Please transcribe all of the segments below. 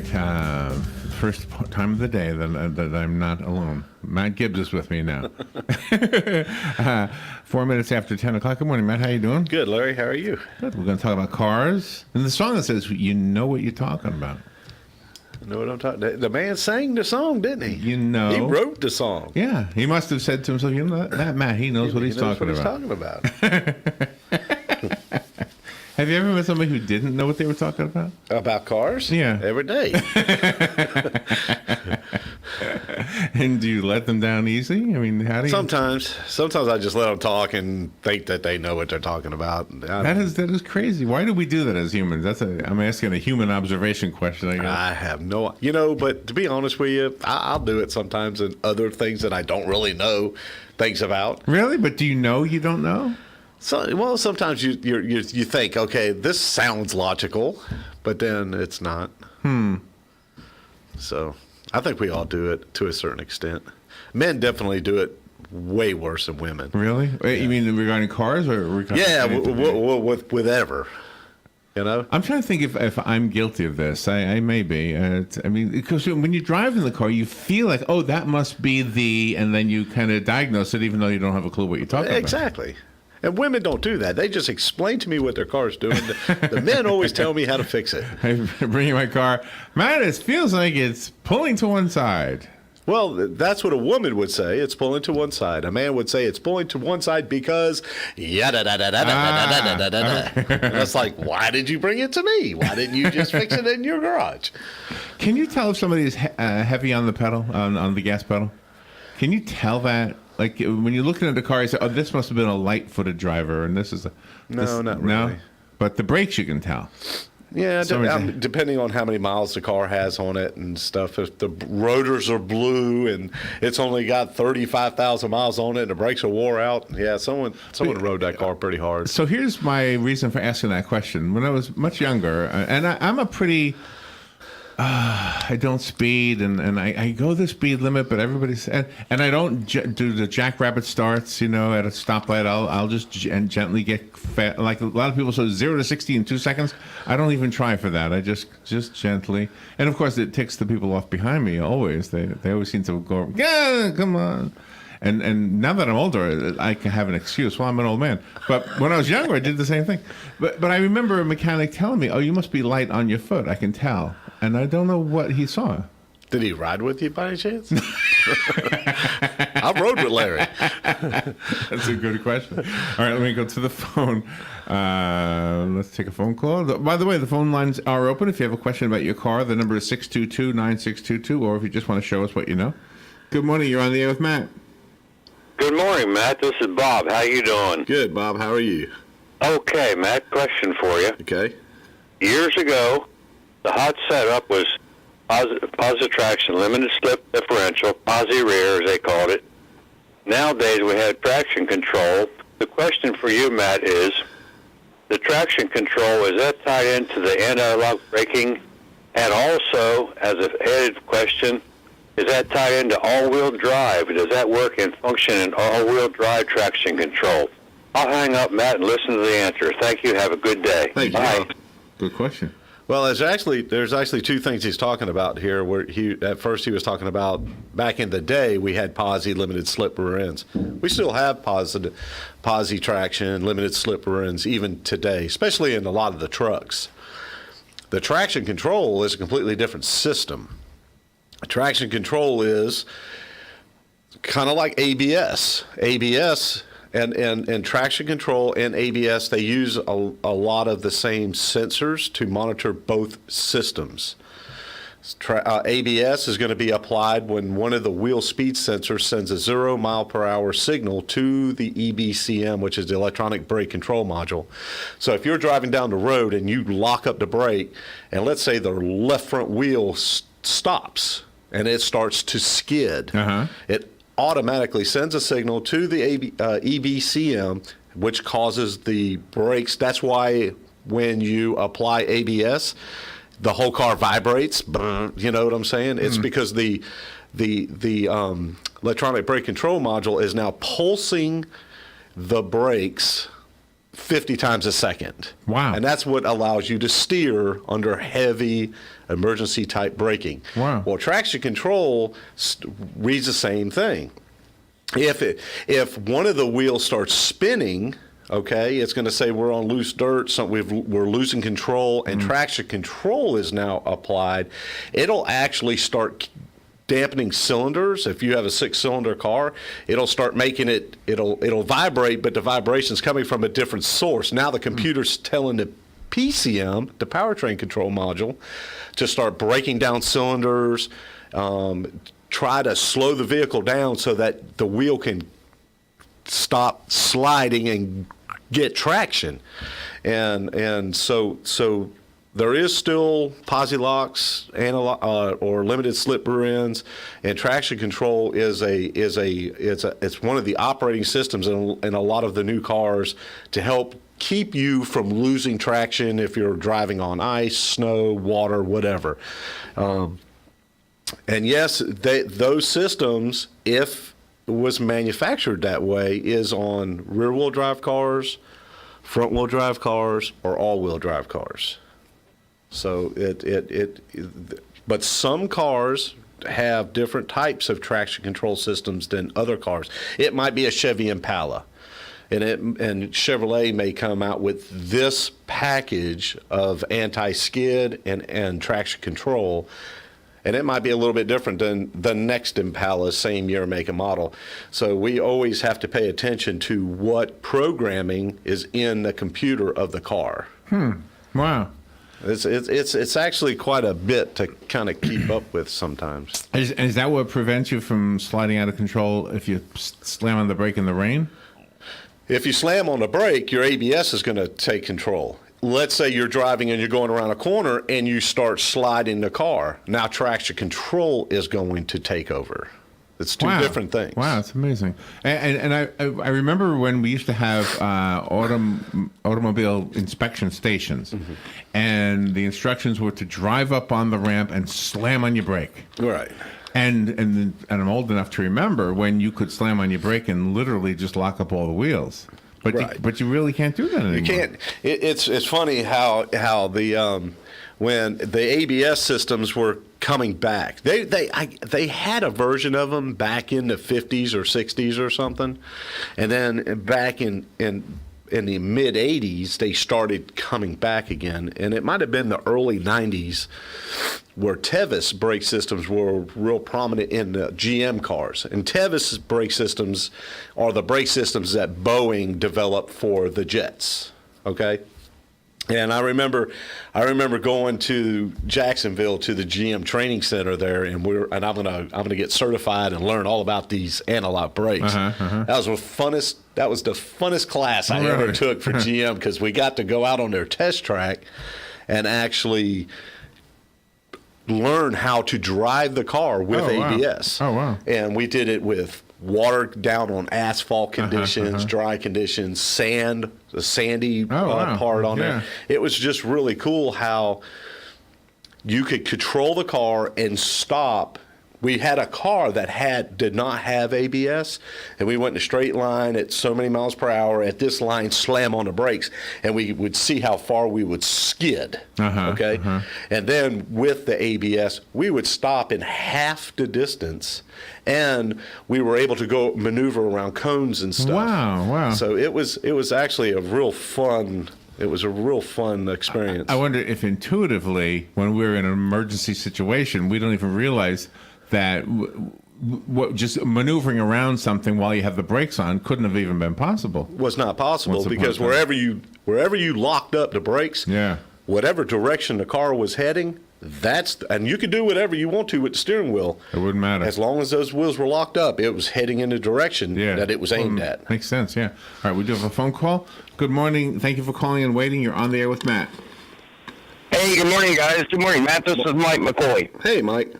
right. First time of the day that I'm not alone. Matt Gibbs is with me now. 4 minutes after 10 o'clock. Good morning, Matt. How you doing? Good, Larry. How are you? Good. We're going to talk about cars. And the song that says, you know what you're talking about. I know what I'm talking about. The man sang the song, didn't he? You know. He wrote the song. Yeah. He must have said to himself, you know, that Matt, he knows what he's talking about. Have you ever met somebody who didn't know what they were talking about? About cars? Yeah. Every day. And do you let them down easy? I mean, how do you... Sometimes I just let them talk and think that they know what they're talking about. That is crazy. Why do we do that as humans? I'm asking a human observation question, I guess. I have no... but to be honest with you, I'll do it sometimes in other things that I don't really know things about. Really? But do you know you don't know? So, sometimes you think, okay, this sounds logical, but then it's not. So I think we all do it to a certain extent. Men definitely do it way worse than women. Really? Yeah. You mean regarding cars or regarding... Yeah, with whatever. You know? I'm trying to think if I'm guilty of this. I may be. Because when you drive in the car, you feel like, oh, that must be and then you kind of diagnose it even though you don't have a clue what you're talking about. Exactly. And women don't do that. They just explain to me what their car is doing. The men always tell me how to fix it. I bring you my car. Man, it feels like it's pulling to one side. Well, that's what a woman would say. It's pulling to one side. A man would say it's pulling to one side because yada da da da da da da da. That's like, why did you bring it to me? Why didn't you just fix it in your garage? Can you tell if somebody is heavy on the pedal, on the gas pedal? Can you tell that? Like when you're looking at the car, you say, "Oh, this must have been a light-footed driver," and this is not really. No, but the brakes you can tell. Yeah, depending on how many miles the car has on it and stuff. If the rotors are blue and it's only got 35,000 miles on it and the brakes are wore out, yeah, someone rode that car pretty hard. So here's my reason for asking that question. When I was much younger, and I'm a pretty... I don't speed, and I go the speed limit, but everybody's... And I don't do the jackrabbit starts, at a stoplight. I'll just gently get fat. Like a lot of people say, 0 to 60 in 2 seconds. I don't even try for that. I just gently... And, of course, it ticks the people off behind me always. They always seem to go, yeah, come on. And now that I'm older, I can have an excuse. Well, I'm an old man. But when I was younger, I did the same thing. But I remember a mechanic telling me, oh, you must be light on your foot. I can tell. And I don't know what he saw. Did he ride with you by any chance? I rode with Larry. That's a good question. All right, let me go to the phone. Let's take a phone call. By the way, the phone lines are open. If you have a question about your car, the number is 622-9622, or if you just want to show us what you know. Good morning. You're on the air with Matt. Good morning, Matt. This is Bob. How you doing? Good, Bob. How are you? Okay, Matt. Question for you. Okay. Years ago, the hot setup was positive traction, limited slip differential, posi rear, as they called it. Nowadays, we have traction control. The question for you, Matt, is the traction control, is that tied into the anti-lock braking? And also, as an added question, is that tied into all-wheel drive? Does that work and function in all-wheel drive traction control? I'll hang up, Matt, and listen to the answer. Thank you. Have a good day. Thank you. Bye. Good question. Well, there's actually two things he's talking about here. Where at first he was talking about back in the day we had posi limited slip rear ends. We still have posi traction, limited slip rear ends even today, especially in a lot of the trucks. The traction control is a completely different system. Traction control is kind of like ABS. ABS and traction control and ABS, they use a lot of the same sensors to monitor both systems. ABS is going to be applied when one of the wheel speed sensors sends a 0 mile per hour signal to the EBCM, which is the electronic brake control module. So if you're driving down the road and you lock up the brake, and let's say the left front wheel stops and it starts to skid, it automatically sends a signal to the EBCM, which causes the brakes. That's why when you apply ABS, the whole car vibrates. You know what I'm saying? It's because the electronic brake control module is now pulsing the brakes 50 times a second. Wow. And that's what allows you to steer under heavy emergency type braking. Wow. Well, traction control reads the same thing. If one of the wheels starts spinning, okay, it's going to say we're on loose dirt, so we're losing control, and traction control is now applied. It'll actually start dampening cylinders. If you have a 6-cylinder car, it'll start making it'll vibrate, but the vibration's coming from a different source. Now the computer's telling the PCM, the powertrain control module, to start breaking down cylinders, try to slow the vehicle down so that the wheel can stop sliding and get traction. And so there is still posi locks, or limited slip rear ends, and traction control is it's one of the operating systems in a lot of the new cars to help keep you from losing traction if you're driving on ice, snow, water, whatever. And yes, those systems, if it was manufactured that way, is on rear-wheel drive cars, front-wheel drive cars, or all-wheel drive cars. So but some cars have different types of traction control systems than other cars. It might be a Chevy Impala, and Chevrolet may come out with this package of anti-skid and traction control, and it might be a little bit different than the next Impala, same year, make, and model. So we always have to pay attention to what programming is in the computer of the car. Wow. It's actually quite a bit to kind of keep up with sometimes. Is that what prevents you from sliding out of control if you slam on the brake in the rain? If you slam on the brake, your ABS is going to take control. Let's say you're driving and you're going around a corner and you start sliding the car. Now traction control is going to take over. It's two different things. Wow, that's amazing. And I remember when we used to have automobile inspection stations, and the instructions were to drive up on the ramp and slam on your brake. Right. And I'm old enough to remember when you could slam on your brake and literally just lock up all the wheels. But right. you really can't do that anymore. You can't. It's funny how the when the ABS systems were coming back, they had a version of them back in the 50s or 60s or something, and then back in the mid 80s they started coming back again, and it might have been the early 90s where Tevis brake systems were real prominent in the GM cars. And Tevis brake systems are the brake systems that Boeing developed for the jets. Okay. And I remember going to Jacksonville to the GM training center there, and I'm gonna get certified and learn all about these analog brakes. That was the funnest class I ever took for GM, because we got to go out on their test track and actually learn how to drive the car with ABS. Oh wow! And we did it with water down on asphalt conditions, dry conditions, sand, the sandy part on it. It was just really cool how you could control the car and stop. We had a car that did not have ABS, and we went in a straight line at so many miles per hour. At this line, slam on the brakes, and we would see how far we would skid. And then with the ABS, we would stop in half the distance, and we were able to go maneuver around cones and stuff. Wow! So it was actually a real fun. It was a real fun experience. I wonder if intuitively, when we're in an emergency situation, we don't even realize that just maneuvering around something while you have the brakes on couldn't have even been possible. Was not possible, because wherever you locked up the brakes, whatever direction the car was heading, and you could do whatever you want to with the steering wheel. It wouldn't matter. As long as those wheels were locked up, it was heading in the direction that it was aimed at. Makes sense, yeah. All right, we do have a phone call. Good morning. Thank you for calling and waiting. You're on the air with Matt. Hey, good morning, guys. Good morning, Matt. This is Mike McCoy. Hey, Mike.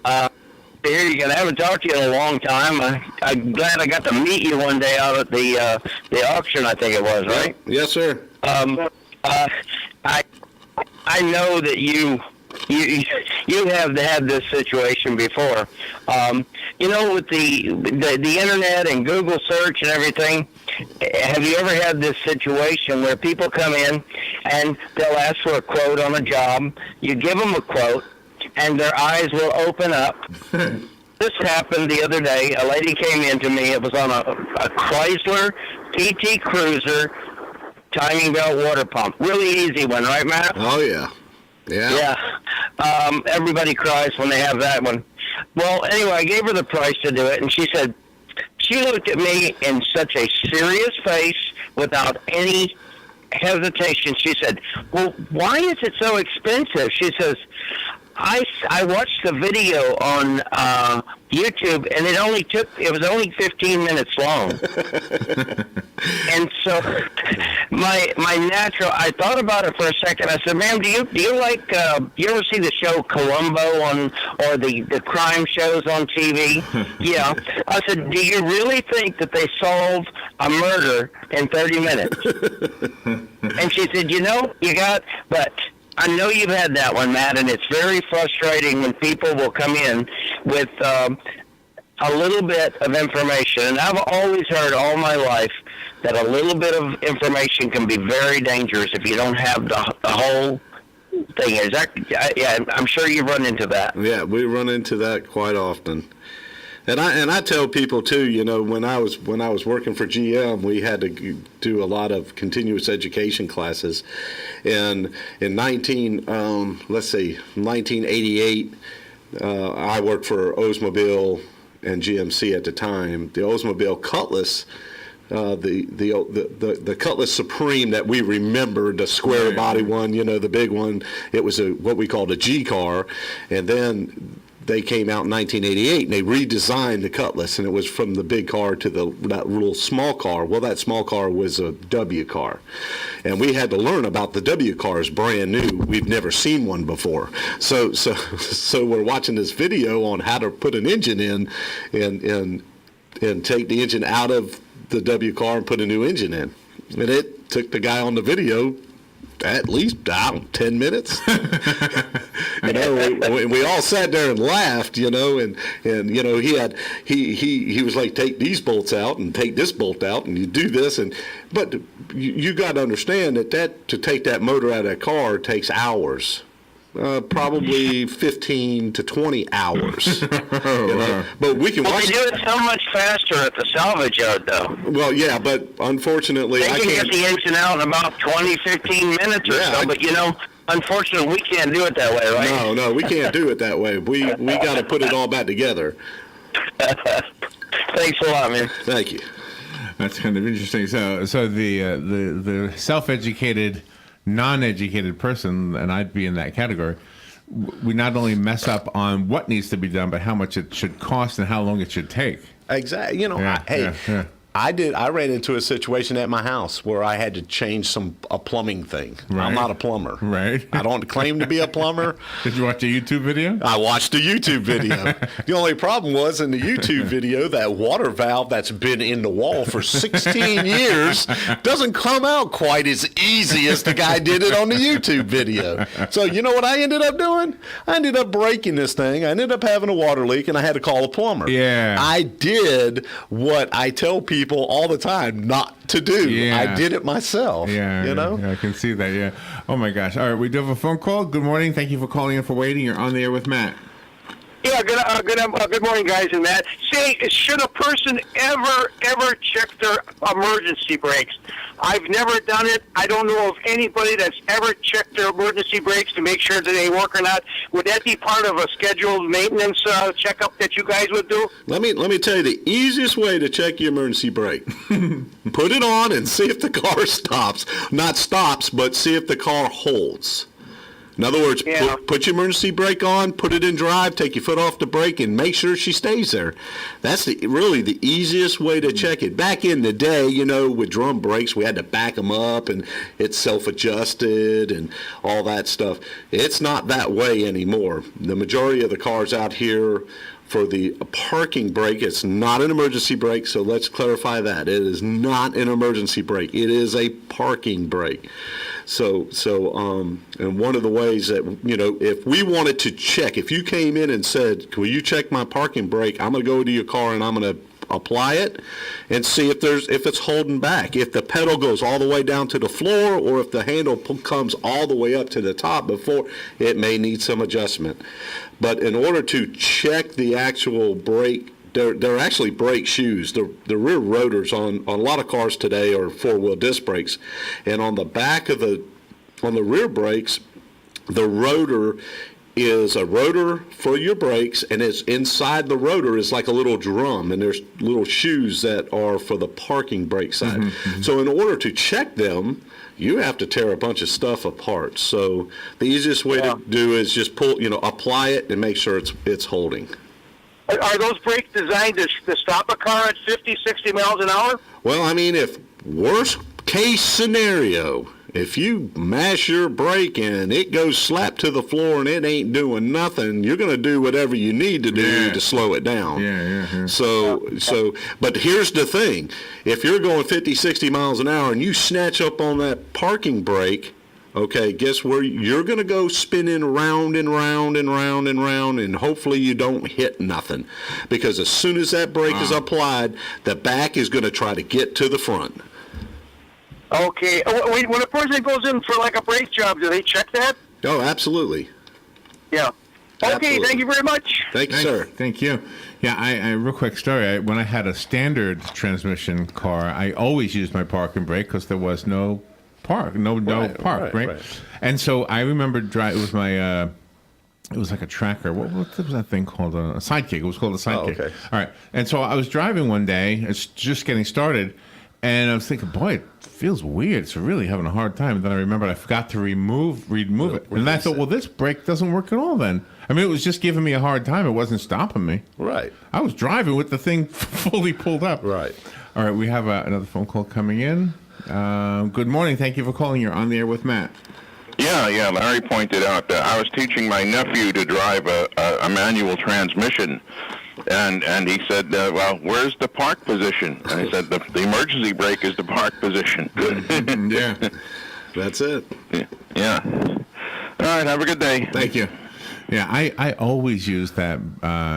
Here you go. I haven't talked to you in a long time. I'm glad I got to meet you one day out at the auction, I think it was, right? Yes, sir. I know that you have had this situation before. With the internet and Google search and everything, have you ever had this situation where people come in and they'll ask for a quote on a job? You give them a quote, and their eyes will open up. This happened the other day. A lady came in to me. It was on a Chrysler PT Cruiser timing belt water pump. Really easy one, right, Matt? Oh, yeah. Yeah. Yeah. Everybody cries when they have that one. Well, anyway, I gave her the price to do it, and she said, she looked at me in such a serious face without any hesitation. She said, well, why is it so expensive? She says, I watched the video on YouTube, and it was only 15 minutes long. And so my natural, I thought about it for a second. I said, ma'am, do you like, you ever see the show Columbo or the crime shows on TV? Yeah. I said, do you really think that they solved a murder in 30 minutes? And she said, but I know you've had that one, Matt, and it's very frustrating when people will come in with a little bit of information. And I've always heard all my life that a little bit of information can be very dangerous if you don't have the whole thing. Yeah, I'm sure you've run into that. Yeah, we run into that quite often. And I tell people too, when I was working for GM, we had to do a lot of continuous education classes. And in 1988, I worked for Oldsmobile and GMC at the time. The Oldsmobile Cutlass, the Cutlass Supreme that we remember, the square body one, the big one. It was what we called a G car, and then they came out in 1988 and they redesigned the Cutlass, and it was from the big car to that little small car. Well, that small car was a W car, and we had to learn about the W cars brand new. We've never seen one before, so we're watching this video on how to put an engine in and take the engine out of the W car and put a new engine in, and it took the guy on the video at least 10 minutes. We all sat there and laughed, and he was like, take these bolts out and take this bolt out and you do this, but you got to understand that to take that motor out of that car takes hours. Probably 15 to 20 hours. But we can watch. They do it so much faster at the salvage yard, though. Well, yeah, but unfortunately, they can get the engine out in about 20, 15 minutes or so. But unfortunately, we can't do it that way, right? No, we can't do it that way. We got to put it all back together. Thanks a lot, man. Thank you. That's kind of interesting. So the self-educated, non-educated person, and I'd be in that category, we not only mess up on what needs to be done, but how much it should cost and how long it should take. Exactly. I ran into a situation at my house where I had to change a plumbing thing. Right. I'm not a plumber. Right. I don't claim to be a plumber. Did you watch a YouTube video? I watched a YouTube video. The only problem was in the YouTube video, that water valve that's been in the wall for 16 years doesn't come out quite as easy as the guy did it on the YouTube video. So you know what I ended up doing? I ended up breaking this thing. I ended up having a water leak, and I had to call a plumber. Yeah. I did what I tell people all the time not to do. Yeah. I did it myself. Yeah, I can see that. Yeah. Oh my gosh. All right, we do have a phone call. Good morning. Thank you for calling in, for waiting. You're on the air with Matt. Yeah, good morning, guys and Matt. Say, should a person ever check their emergency brakes? I've never done it. I don't know of anybody that's ever checked their emergency brakes to make sure that they work or not. Would that be part of a scheduled maintenance checkup that you guys would do? Let me tell you the easiest way to check your emergency brake. Put it on and see if the car stops. Not stops, but see if the car holds. In other words, put your emergency brake on, put it in drive, take your foot off the brake, and make sure she stays there. That's really the easiest way to check it. Back in the day, with drum brakes, we had to back them up, and it's self-adjusted and all that stuff. It's not that way anymore. The majority of the cars out here, for the parking brake, it's not an emergency brake, so let's clarify that. It is not an emergency brake. It is a parking brake. So, and one of the ways that, if we wanted to check, if you came in and said, will you check my parking brake, I'm going to go to your car and I'm going to apply it and see if it's holding back. If the pedal goes all the way down to the floor, or if the handle comes all the way up to the top before, it may need some adjustment. But in order to check the actual brake, they're actually brake shoes. The rear rotors on a lot of cars today are four-wheel disc brakes, and on the back of on the rear brakes, the rotor is a rotor for your brakes, and it's inside the rotor is like a little drum, and there's little shoes that are for the parking brake side. So in order to check them, you have to tear a bunch of stuff apart. So the easiest way to do is just apply it and make sure it's holding. Are those brakes designed to stop a car at 50, 60 miles an hour? Well, I mean, if worst case scenario, if you mash your brake and it goes slap to the floor and it ain't doing nothing, you're going to do whatever you need to do to slow it down. Yeah. So, but here's the thing. If you're going 50, 60 miles an hour and you snatch up on that parking brake, okay, guess where you're going to go spinning round and round and round and round, and hopefully you don't hit nothing. Because as soon as that brake is applied, the back is going to try to get to the front. Okay. When a person goes in for like a brake job, do they check that? Oh, absolutely. Yeah. Okay, Absolutely. thank you very much. Thank you, sir. Thank you. Yeah, I real quick story. When I had a standard transmission car, I always used my parking brake because there was no park, no park, right? And so I remember it was my, it was like a tracker. What was that thing called? A sidekick. It was called a sidekick. Oh, okay. All right. And so I was driving one day. It's just getting started, and I was thinking, boy, it feels weird. It's really having a hard time. And then I remembered I forgot to remove it, and I thought, well, this brake doesn't work at all. Then I mean, it was just giving me a hard time. It wasn't stopping me. Right. I was driving with the thing fully pulled up. Right. All right. We have another phone call coming in. Good morning. Thank you for calling. You're on the air with Matt. Yeah. Larry pointed out that I was teaching my nephew to drive a manual transmission, and he said, well, where's the park position? And I said, the emergency brake is the park position. Yeah. That's it. Yeah. All right, have a good day. Thank you. Yeah, I always use that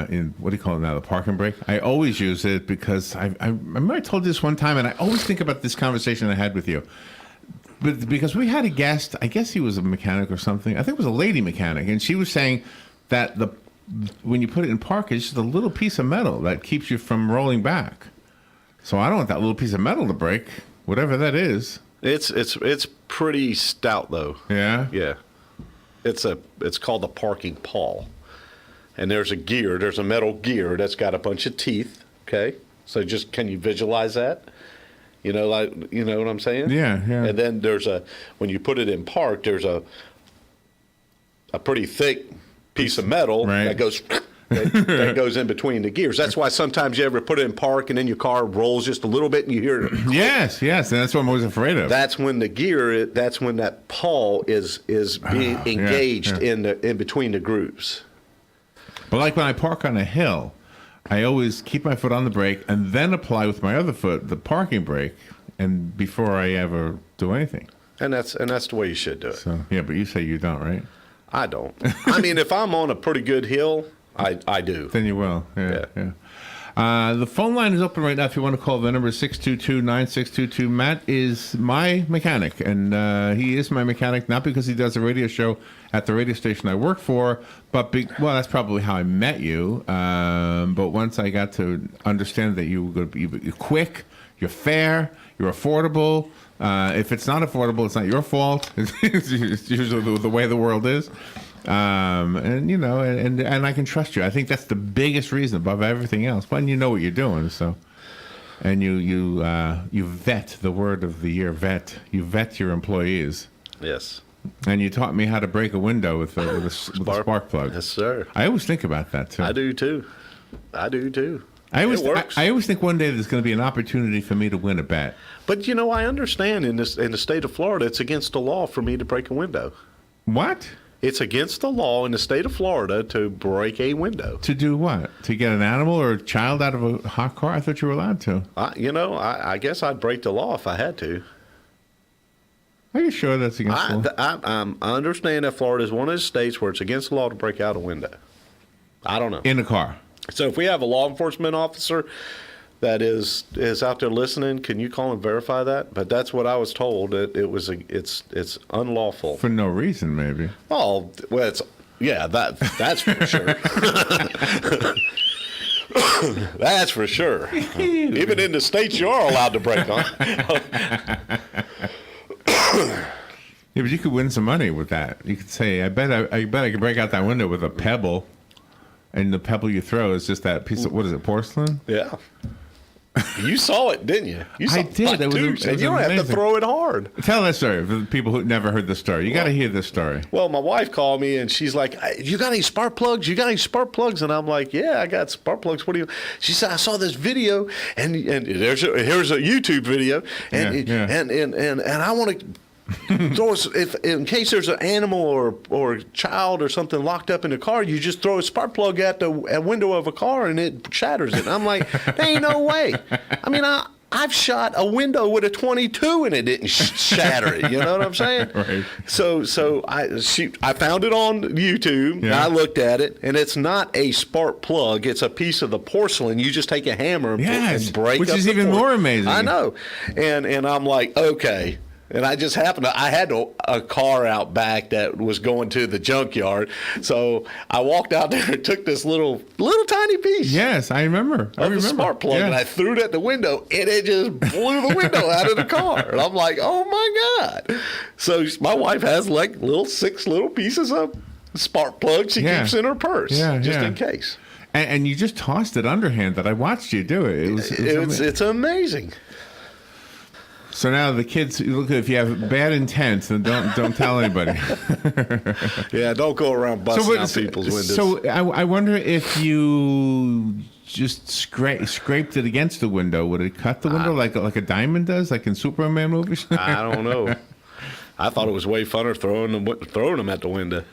in, what do you call it now, the parking brake? I always use it because I remember I told you this one time, and I always think about this conversation I had with you. But because we had a guest, I guess he was a mechanic or something. I think it was a lady mechanic, and she was saying that when you put it in park, it's just a little piece of metal that keeps you from rolling back. So I don't want that little piece of metal to break, whatever that is. It's pretty stout though. Yeah? Yeah. It's called the parking pawl. And there's a metal gear that's got a bunch of teeth, okay? So just can you visualize that? You know what I'm saying? Yeah. And then when you put it in park, there's a pretty thick piece of metal that goes that goes in between the gears. That's why sometimes you ever put it in park and then your car rolls just a little bit and you hear it. Yes, and that's what I'm always afraid of. That's when that's when that pawl is being engaged in between the grooves. But like when I park on a hill, I always keep my foot on the brake and then apply with my other foot the parking brake, and before I ever do anything. And that's the way you should do it. So yeah, but you say you don't, right? I don't. I mean, if I'm on a pretty good hill, I do. Then you will. Yeah. The phone line is open right now if you want to call. The number is 622-9622. Matt is my mechanic, and he is my mechanic not because he does a radio show at the radio station I work for, but well, that's probably how I met you. But once I got to understand that you're quick, you're fair, you're affordable. If it's not affordable, it's not your fault. It's usually the way the world is. And I can trust you. I think that's the biggest reason above everything else. When you know what you're doing, so, and you vet, the word of the year, vet. You vet your employees. Yes. And you taught me how to break a window with a spark plug. Yes, sir. I always think about that too. I do too. I always think one day there's going to be an opportunity for me to win a bet. But I understand in the state of Florida, it's against the law for me to break a window. What? It's against the law in the state of Florida to break a window. To do what? To get an animal or a child out of a hot car? I thought you were allowed to. I guess I'd break the law if I had to. Are you sure that's against the law? I understand that Florida is one of the states where it's against the law to break out a window. I don't know. In a car. So if we have a law enforcement officer that is out there listening, can you call and verify that? But that's what I was told. It's unlawful For no reason, maybe. Oh, well, that's for sure. That's for sure. Even in the States, you are allowed to break on. Yeah, but you could win some money with that. You could say, I bet I could break out that window with a pebble, and the pebble you throw is just that piece of, what is it, porcelain? Yeah. You saw it, didn't you? You saw I did. It was and you don't have to amazing. throw it hard. Tell that story for the people who never heard the story. You got to hear this story. Well, my wife called me and she's like, "You got any spark plugs? You got any spark plugs?" And I'm like, "Yeah, I got spark plugs. What do you?" She said, "I saw this video, and here's a YouTube video, and I want to." Throw if in case there's an animal or child or something locked up in the car, you just throw a spark plug at the window of a car and it shatters it. And I'm like, there ain't no way. I mean, I've shot a window with a .22 and it didn't shatter it. You know what I'm saying? Right. So I found it on YouTube. Yeah. I looked at it, and it's not a spark plug. It's a piece of the porcelain. You just take a hammer and break which up is the even more amazing. I know. And I'm like, okay. And I just happened to, I had a car out back that was going to the junkyard. So I walked out there and took this little tiny piece. Yes, I remember. Of the spark plug, and I threw it at the window, and it just blew the window out of the car. And I'm like, oh my God. So my wife has like six little pieces of spark plugs she keeps in her purse in case. And you just tossed it underhanded. I watched you do it. It's amazing. So now the kids, look, if you have bad intent, then don't tell anybody. Yeah, don't go around busting out people's windows. So I wonder if you just scraped it against the window. Would it cut the window like a diamond does, like in Superman movies? I don't know. I thought it was way funner throwing them at the window.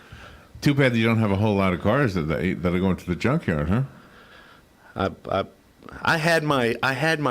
Too bad that you don't have a whole lot of cars that are going to the junkyard, huh? I had my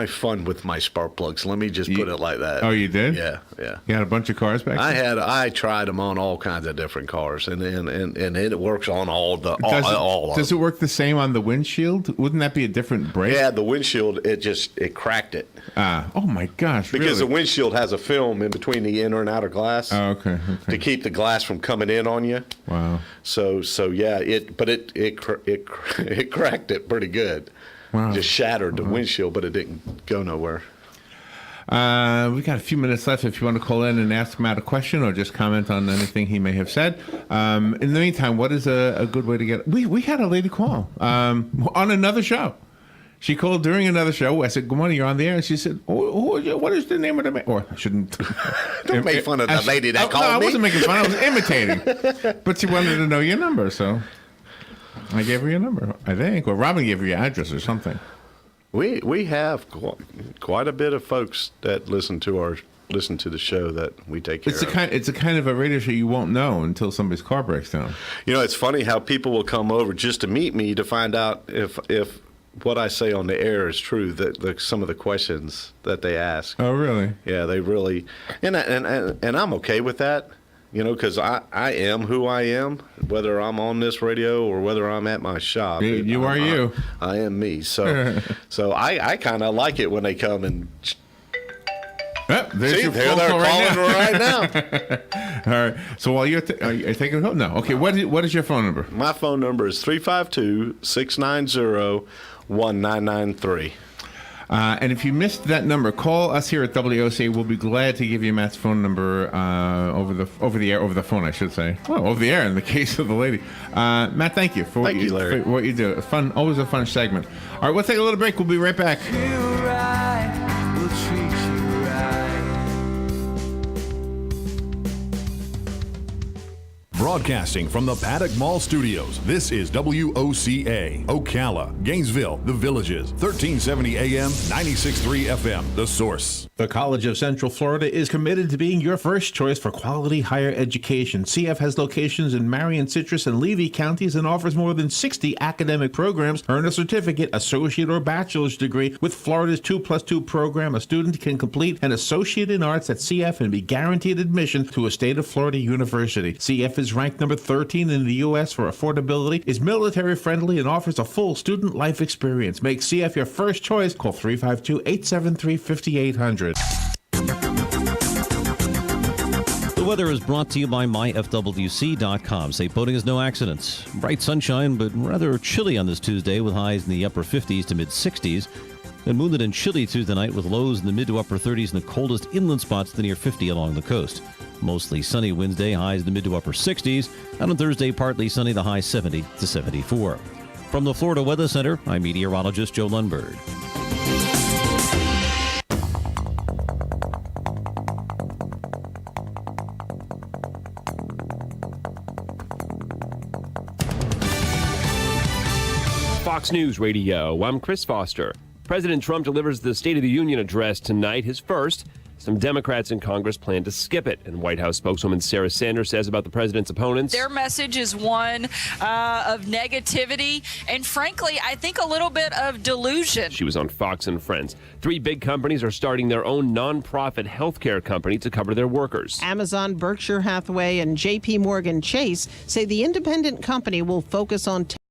fun with my spark plugs. Let me just put it like that. Oh, you did? Yeah. You had a bunch of cars back there? I tried them on all kinds of different cars, and it works on all Does it work the same on the windshield? Wouldn't that be a different brake? Yeah, the windshield it cracked it. Oh my gosh! Because really? the windshield has a film in between the inner and outer glass. Oh, okay. To keep the glass from coming in on you. Wow. So yeah, it cracked it pretty good. Wow. Just shattered the windshield, but it didn't go nowhere. We got a few minutes left if you want to call in and ask Matt a question or just comment on anything he may have said. In the meantime, what is a good way to get... We had a lady call on another show. She called during another show. I said, good morning, you're on the air. And she said, what is the name of the man? Or I shouldn't... Don't make fun of the lady that called me. I wasn't making fun. I was imitating. But she wanted to know your number, so... I gave her your number, I think, or Robin gave her your address or something. We have quite a bit of folks that listen to the show that we take care of. It's a kind of a radio show you won't know until somebody's car breaks down. You know, it's funny how people will come over just to meet me to find out if what I say on the air is true. That some of the questions that they ask. Oh, really? Yeah, they really, and I'm okay with that. You know, because I am who I am, whether I'm on this radio or whether I'm at my shop. You are you. I am me. So I kind of like it when they come and... Yep, see, they're calling right now. All right. So while you're taking a call? No. Okay, what is your phone number? My phone number is 352-690-1993. And if you missed that number, call us here at WOC. We'll be glad to give you Matt's phone number over the phone, I should say. Well, over the air in the case of the lady. Matt, thank you for what you do. Always a fun segment. All right, we'll take a little break. We'll be right back. Broadcasting from the Paddock Mall Studios, this is WOCA, Ocala, Gainesville, The Villages, 1370 AM, 96.3 FM, The Source. The College of Central Florida is committed to being your first choice for quality higher education. CF has locations in Marion, Citrus, and Levy counties and offers more than 60 academic programs. Earn a certificate, associate, or bachelor's degree. With Florida's 2+2 program, a student can complete an associate in arts at CF and be guaranteed admission to a state of Florida university. CF is ranked number 13 in the U.S. for affordability, is military-friendly, and offers a full student life experience. Make CF your first choice. Call 352-873-5800. The weather is brought to you by myfwc.com. Safe boating is no accidents. Bright sunshine, but rather chilly on this Tuesday with highs in the upper 50s to mid-60s. And moonlit and chilly Tuesday night with lows in the mid to upper 30s and the coldest inland spots to near 50 along the coast. Mostly sunny Wednesday, highs in the mid to upper 60s. And on Thursday, partly sunny, the high 70 to 74. From the Florida Weather Center, I'm meteorologist Joe Lundberg. Fox News Radio, I'm Chris Foster. President Trump delivers the State of the Union address tonight, his first. Some Democrats in Congress plan to skip it, and White House spokeswoman Sarah Sanders says about the president's opponents. Their message is one of negativity and, frankly, I think a little bit of delusion. She was on Fox and Friends. 3 big companies are starting their own nonprofit healthcare company to cover their workers. Amazon, Berkshire Hathaway, and J.P. Morgan Chase say the independent company will focus on